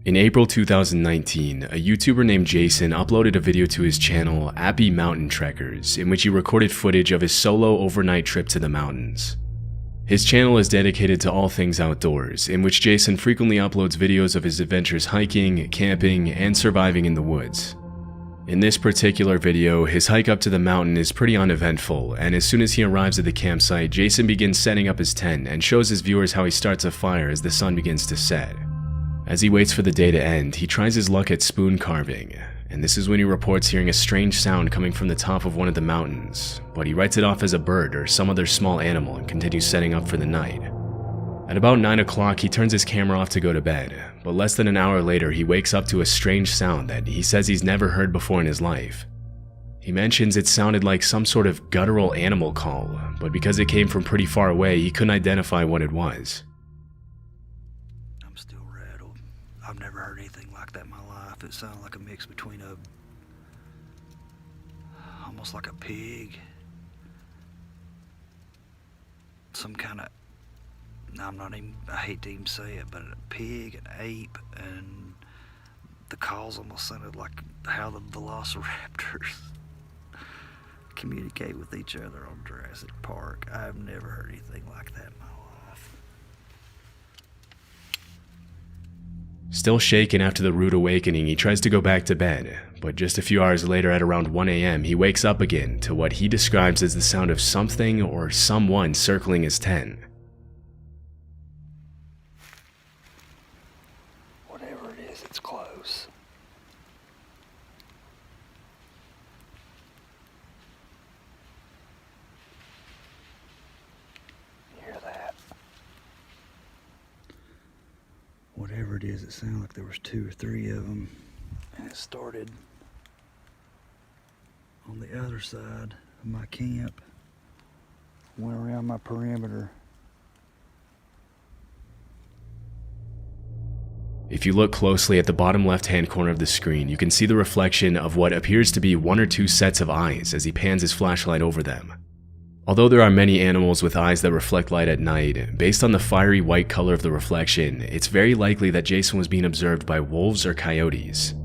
In April 2019, a YouTuber named Jason uploaded a video to his channel, Appy Mountain Trekkers, in which he recorded footage of his solo overnight trip to the mountains. His channel is dedicated to all things outdoors, in which Jason frequently uploads videos of his adventures hiking, camping, and surviving in the woods. In this particular video, his hike up to the mountain is pretty uneventful, and as soon as he arrives at the campsite, Jason begins setting up his tent and shows his viewers how he starts a fire as the sun begins to set. As he waits for the day to end, he tries his luck at spoon carving, and this is when he reports hearing a strange sound coming from the top of one of the mountains, but he writes it off as a bird or some other small animal and continues setting up for the night. At about 9 o'clock, he turns his camera off to go to bed, but less than an hour later, he wakes up to a strange sound that he says he's never heard before in his life. He mentions it sounded like some sort of guttural animal call, but because it came from pretty far away, he couldn't identify what it was. I'm still rattled. I've never heard anything like that in my life. It sounded like a mix between almost like a pig, some kind of, I hate to even say it, but a pig, an ape, and the calls almost sounded like how the velociraptors communicate with each other on Jurassic Park. I've never heard anything like that in my life. Still shaken after the rude awakening, he tries to go back to bed, but just a few hours later at around 1 a.m., he wakes up again to what he describes as the sound of something or someone circling his tent. Whatever it is, it's close. You hear that? Whatever it is, it sounded like there was 2 or 3 of them, and it started on the other side of my camp, went around my perimeter. If you look closely at the bottom left-hand corner of the screen, you can see the reflection of what appears to be 1 or 2 sets of eyes as he pans his flashlight over them. Although there are many animals with eyes that reflect light at night, based on the fiery white color of the reflection, it's very likely that Jason was being observed by wolves or coyotes.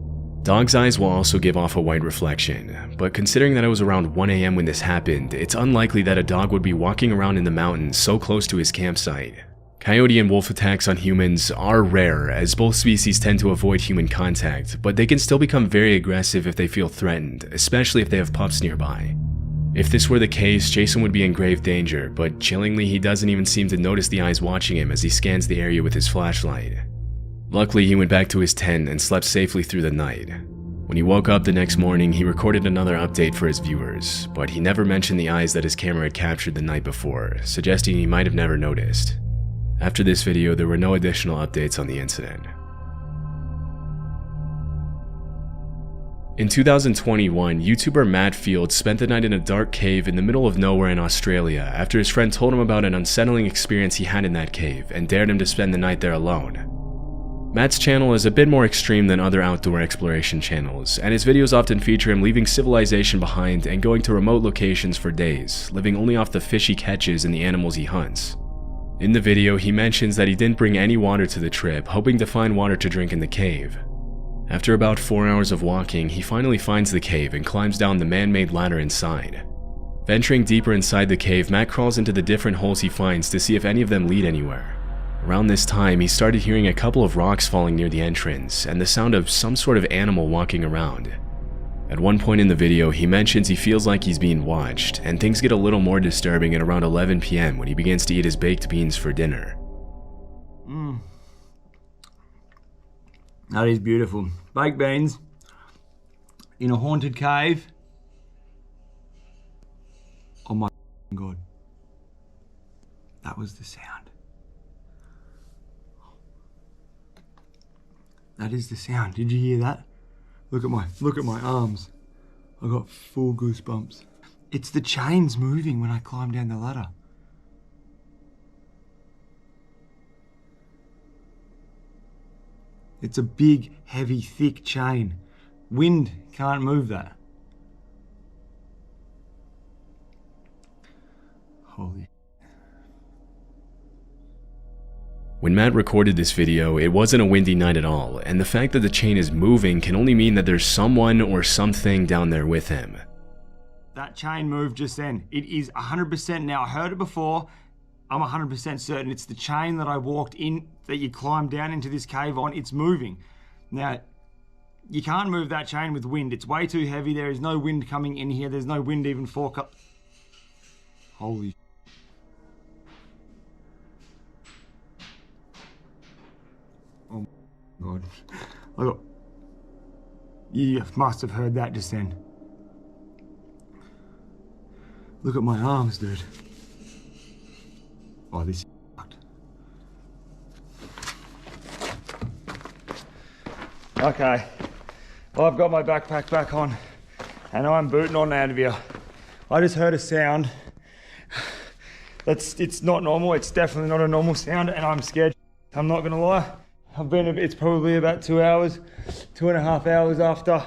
Dogs' eyes will also give off a white reflection, but considering that it was around 1 a.m. when this happened, it's unlikely that a dog would be walking around in the mountains so close to his campsite. Coyote and wolf attacks on humans are rare, as both species tend to avoid human contact, but they can still become very aggressive if they feel threatened, especially if they have pups nearby. If this were the case, Jason would be in grave danger, but chillingly he doesn't even seem to notice the eyes watching him as he scans the area with his flashlight. Luckily, he went back to his tent and slept safely through the night. When he woke up the next morning, he recorded another update for his viewers, but he never mentioned the eyes that his camera had captured the night before, suggesting he might have never noticed. After this video, there were no additional updates on the incident. In 2021, YouTuber Matt Field spent the night in a dark cave in the middle of nowhere in Australia after his friend told him about an unsettling experience he had in that cave and dared him to spend the night there alone. Matt's channel is a bit more extreme than other outdoor exploration channels, and his videos often feature him leaving civilization behind and going to remote locations for days, living only off the fish he catches and the animals he hunts. In the video, he mentions that he didn't bring any water to the trip, hoping to find water to drink in the cave. After about 4 hours of walking, he finally finds the cave and climbs down the man-made ladder inside. Venturing deeper inside the cave, Matt crawls into the different holes he finds to see if any of them lead anywhere. Around this time, he started hearing a couple of rocks falling near the entrance and the sound of some sort of animal walking around. At one point in the video, he mentions he feels like he's being watched, and things get a little more disturbing at around 11 p.m. when he begins to eat his baked beans for dinner. That is beautiful. Baked beans in a haunted cave. Oh my God. That was the sound. That is the sound. Did you hear that? Look at my arms. I got full goosebumps. It's the chains moving when I climb down the ladder. It's a big, heavy, thick chain. Wind can't move that. Holy. When Matt recorded this video, it wasn't a windy night at all, and the fact that the chain is moving can only mean that there's someone or something down there with him. That chain moved just then. It is 100% now. I heard it before. I'm 100% certain it's the chain that I walked in, that you climbed down into this cave on. It's moving. Now, you can't move that chain with wind. It's way too heavy. There is no wind coming in here. There's no wind even Holy oh my God. You must have heard that just then. Look at my arms, dude. Oh, this is fucked. Okay. Well, I've got my backpack back on and I'm booting on out of here. I just heard a sound. It's not normal. It's definitely not a normal sound and I'm scared. I'm not gonna lie. It's probably about 2 hours, 2.5 hours after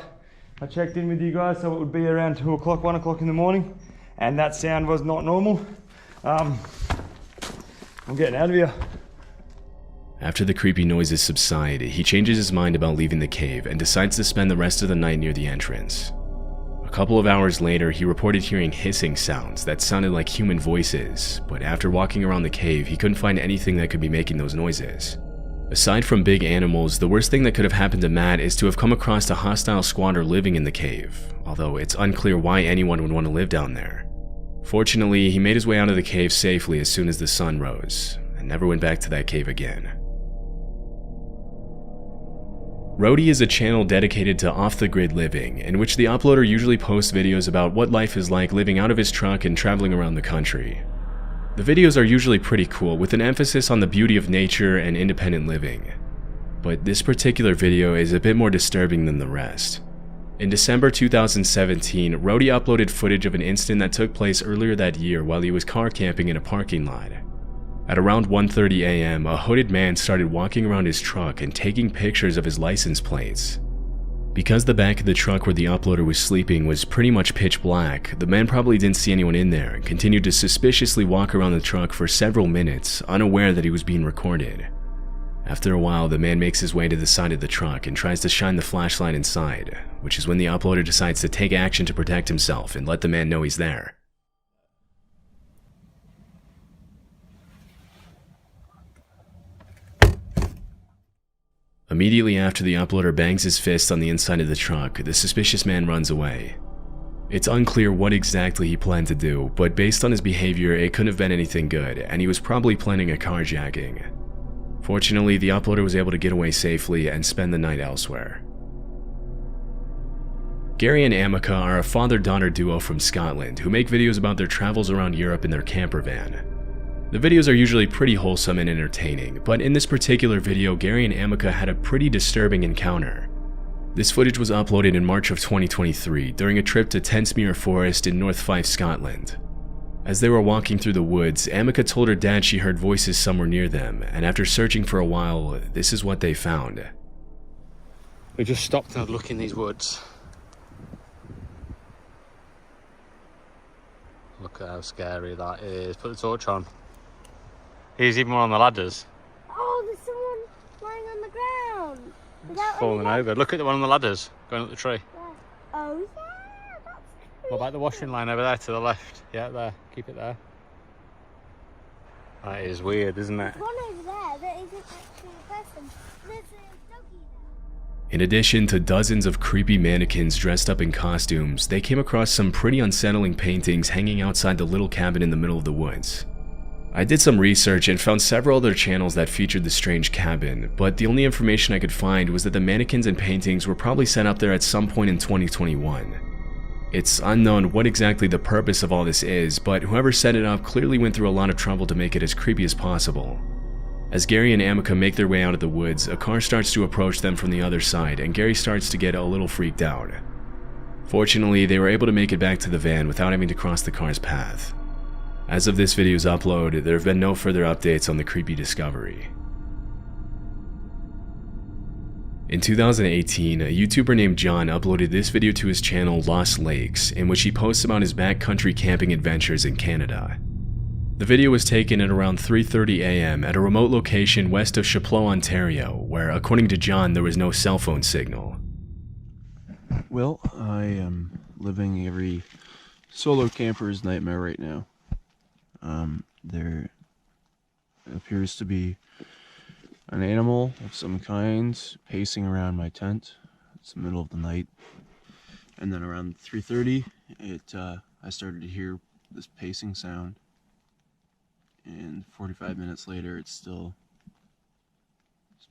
I checked in with you guys, so it would be around 2 o'clock, 1 o'clock in the morning, and that sound was not normal. I'm getting out of here. After the creepy noises subside, he changes his mind about leaving the cave and decides to spend the rest of the night near the entrance. A couple of hours later, he reported hearing hissing sounds that sounded like human voices, but after walking around the cave, he couldn't find anything that could be making those noises. Aside from big animals, the worst thing that could have happened to Matt is to have come across a hostile squatter living in the cave, although it's unclear why anyone would want to live down there. Fortunately, he made his way out of the cave safely as soon as the sun rose, and never went back to that cave again. Roadie is a channel dedicated to off-the-grid living, in which the uploader usually posts videos about what life is like living out of his truck and traveling around the country. The videos are usually pretty cool, with an emphasis on the beauty of nature and independent living. But this particular video is a bit more disturbing than the rest. In December 2017, Roadie uploaded footage of an incident that took place earlier that year while he was car camping in a parking lot. At around 1:30 a.m., a hooded man started walking around his truck and taking pictures of his license plates. Because the back of the truck where the uploader was sleeping was pretty much pitch black, the man probably didn't see anyone in there and continued to suspiciously walk around the truck for several minutes, unaware that he was being recorded. After a while, the man makes his way to the side of the truck and tries to shine the flashlight inside, which is when the uploader decides to take action to protect himself and let the man know he's there. Immediately after the uploader bangs his fist on the inside of the truck, the suspicious man runs away. It's unclear what exactly he planned to do, but based on his behavior, it couldn't have been anything good, and he was probably planning a carjacking. Fortunately, the uploader was able to get away safely and spend the night elsewhere. Gary and Amica are a father-daughter duo from Scotland who make videos about their travels around Europe in their camper van. The videos are usually pretty wholesome and entertaining, but in this particular video, Gary and Amica had a pretty disturbing encounter. This footage was uploaded in March of 2023 during a trip to Tensmuir Forest in North Fife, Scotland. As they were walking through the woods, Amica told her dad she heard voices somewhere near them, and after searching for a while, this is what they found. We just stopped to have a look in these woods. Look at how scary that is. Put the torch on. Here's even one on the ladders. Oh, there's someone lying on the ground. Without Falling over. Look at the one on the ladders going up the tree. Yeah. Oh, yeah, that's creepy. What about the washing line over there to the left? Yeah, there. Keep it there. That is weird, isn't it? There's one over there that isn't actually a person. There's a doggy there. In addition to dozens of creepy mannequins dressed up in costumes, they came across some pretty unsettling paintings hanging outside the little cabin in the middle of the woods. I did some research and found several other channels that featured the strange cabin, but the only information I could find was that the mannequins and paintings were probably set up there at some point in 2021. It's unknown what exactly the purpose of all this is, but whoever set it up clearly went through a lot of trouble to make it as creepy as possible. As Gary and Amica make their way out of the woods, a car starts to approach them from the other side, and Gary starts to get a little freaked out. Fortunately, they were able to make it back to the van without having to cross the car's path. As of this video's upload, there have been no further updates on the creepy discovery. In 2018, a YouTuber named John uploaded this video to his channel Lost Lakes, in which he posts about his backcountry camping adventures in Canada. The video was taken at around 3:30 a.m. at a remote location west of Chapleau, Ontario, where, according to John, there was no cell phone signal. Well, I am living every solo camper's nightmare right now. There appears to be an animal of some kind pacing around my tent. It's the middle of the night. And then around 3:30, I started to hear this pacing sound. And 45 minutes later, it's still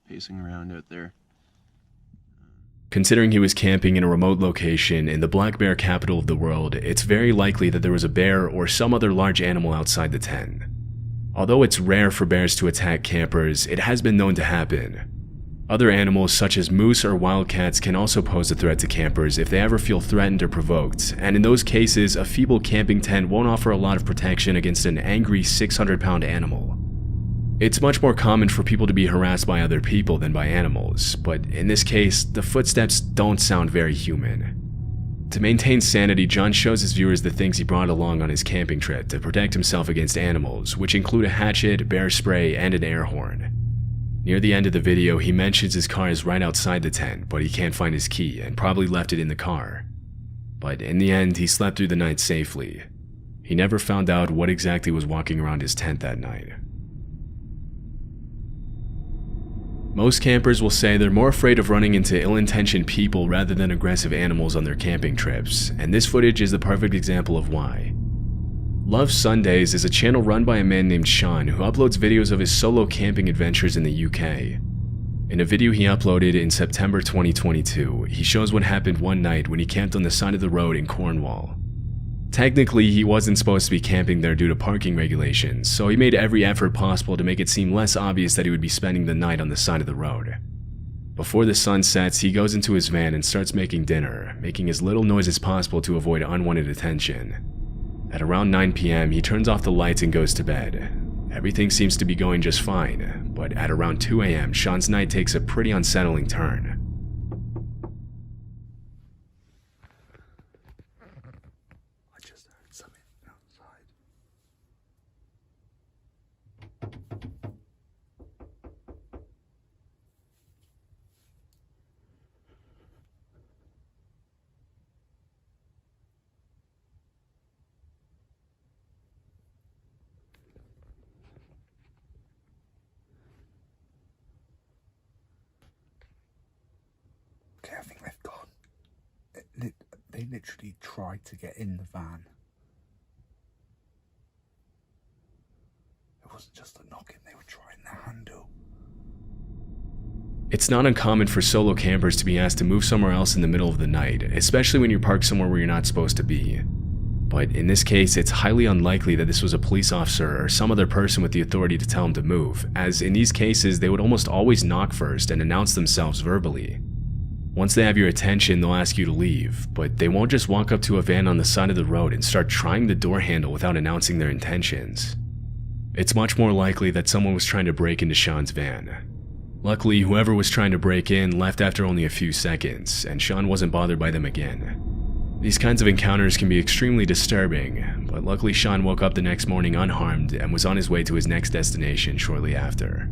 pacing around out there. Considering he was camping in a remote location in the black bear capital of the world, it's very likely that there was a bear or some other large animal outside the tent. Although it's rare for bears to attack campers, it has been known to happen. Other animals such as moose or wildcats can also pose a threat to campers if they ever feel threatened or provoked, and in those cases, a feeble camping tent won't offer a lot of protection against an angry 600-pound animal. It's much more common for people to be harassed by other people than by animals, but in this case, the footsteps don't sound very human. To maintain sanity, John shows his viewers the things he brought along on his camping trip to protect himself against animals, which include a hatchet, bear spray, and an air horn. Near the end of the video, he mentions his car is right outside the tent, but he can't find his key and probably left it in the car. But in the end, he slept through the night safely. He never found out what exactly was walking around his tent that night. Most campers will say they're more afraid of running into ill-intentioned people rather than aggressive animals on their camping trips, and this footage is the perfect example of why. Love Sundays is a channel run by a man named Sean who uploads videos of his solo camping adventures in the UK. In a video he uploaded in September 2022, he shows what happened one night when he camped on the side of the road in Cornwall. Technically, he wasn't supposed to be camping there due to parking regulations, so he made every effort possible to make it seem less obvious that he would be spending the night on the side of the road. Before the sun sets, he goes into his van and starts making dinner, making as little noise as possible to avoid unwanted attention. At around 9 p.m., he turns off the lights and goes to bed. Everything seems to be going just fine, but at around 2 a.m., Sean's night takes a pretty unsettling turn. Okay, I think they've gone. They literally tried to get in the van. It wasn't just a knocking, they were trying the handle. It's not uncommon for solo campers to be asked to move somewhere else in the middle of the night, especially when you're parked somewhere where you're not supposed to be. But in this case, it's highly unlikely that this was a police officer or some other person with the authority to tell him to move, as in these cases, they would almost always knock first and announce themselves verbally. Once they have your attention, they'll ask you to leave, but they won't just walk up to a van on the side of the road and start trying the door handle without announcing their intentions. It's much more likely that someone was trying to break into Sean's van. Luckily, whoever was trying to break in left after only a few seconds, and Sean wasn't bothered by them again. These kinds of encounters can be extremely disturbing, but luckily Sean woke up the next morning unharmed and was on his way to his next destination shortly after.